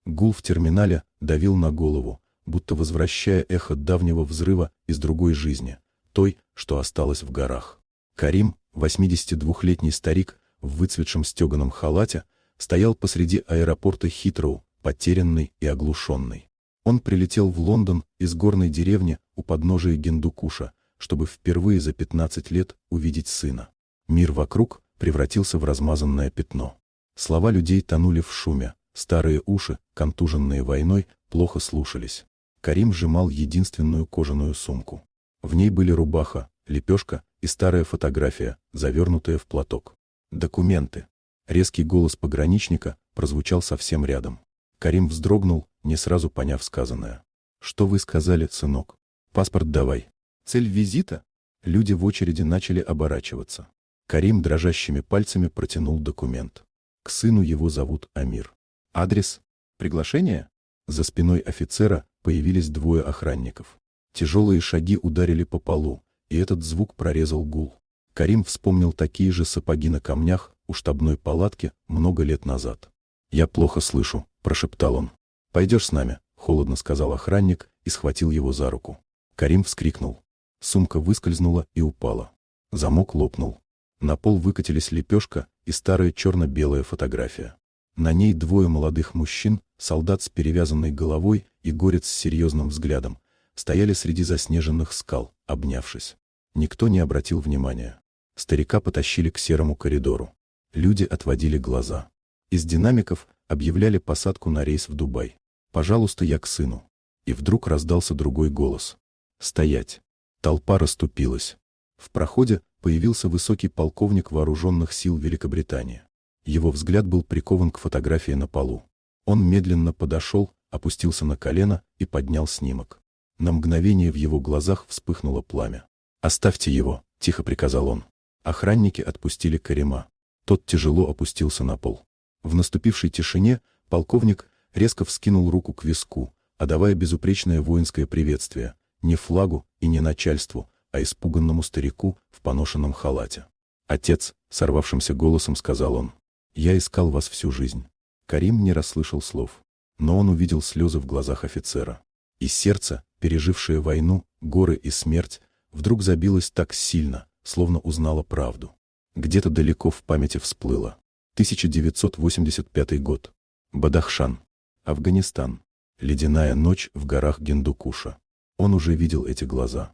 Гул в терминале давил на голову, будто возвращая эхо давнего взрыва из другой жизни, той, что осталась в горах. Карим, 82-летний старик в выцветшем стеганом халате, стоял посреди аэропорта Хитроу, потерянный и оглушенный. Он прилетел в Лондон из горной деревни у подножия Гиндукуша, чтобы впервые за 15 лет увидеть сына. Мир вокруг превратился в размазанное пятно. Слова людей тонули в шуме, старые уши, контуженные войной, плохо слушались. Карим сжимал единственную кожаную сумку. В ней были рубаха, лепешка и старая фотография, завернутая в платок. Документы. Резкий голос пограничника прозвучал совсем рядом. Карим вздрогнул, не сразу поняв сказанное. «Что вы сказали, сынок? Паспорт давай». «Цель визита?» Люди в очереди начали оборачиваться. Карим дрожащими пальцами протянул документ. К сыну его зовут Амир. «Адрес? Приглашение?» За спиной офицера появились двое охранников. Тяжелые шаги ударили по полу, и этот звук прорезал гул. Карим вспомнил такие же сапоги на камнях у штабной палатки много лет назад. «Я плохо слышу», — прошептал он. «Пойдешь с нами?» — холодно сказал охранник и схватил его за руку. Карим вскрикнул. Сумка выскользнула и упала. Замок лопнул. На пол выкатились лепешка и старая черно-белая фотография. На ней двое молодых мужчин, солдат с перевязанной головой и горец с серьезным взглядом, стояли среди заснеженных скал, обнявшись. Никто не обратил внимания. Старика потащили к серому коридору. Люди отводили глаза. Из динамиков объявляли посадку на рейс в Дубай. «Пожалуйста, я к сыну». И вдруг раздался другой голос. «Стоять!» Толпа расступилась. В проходе появился высокий полковник вооруженных сил Великобритании. Его взгляд был прикован к фотографии на полу. Он медленно подошел, опустился на колено и поднял снимок. На мгновение в его глазах вспыхнуло пламя. «Оставьте его», — тихо приказал он. Охранники отпустили Карима. Тот тяжело опустился на пол. В наступившей тишине полковник резко вскинул руку к виску, отдавая безупречное воинское приветствие, не флагу и не начальству, а испуганному старику в поношенном халате. «Отец», — сорвавшимся голосом сказал он, — «я искал вас всю жизнь». Карим не расслышал слов, но он увидел слезы в глазах офицера. И сердце, пережившее войну, горы и смерть, вдруг забилось так сильно, словно узнало правду. Где-то далеко в памяти всплыло. 1985 год. Бадахшан. Афганистан. Ледяная ночь в горах Гиндукуша. Он уже видел эти глаза.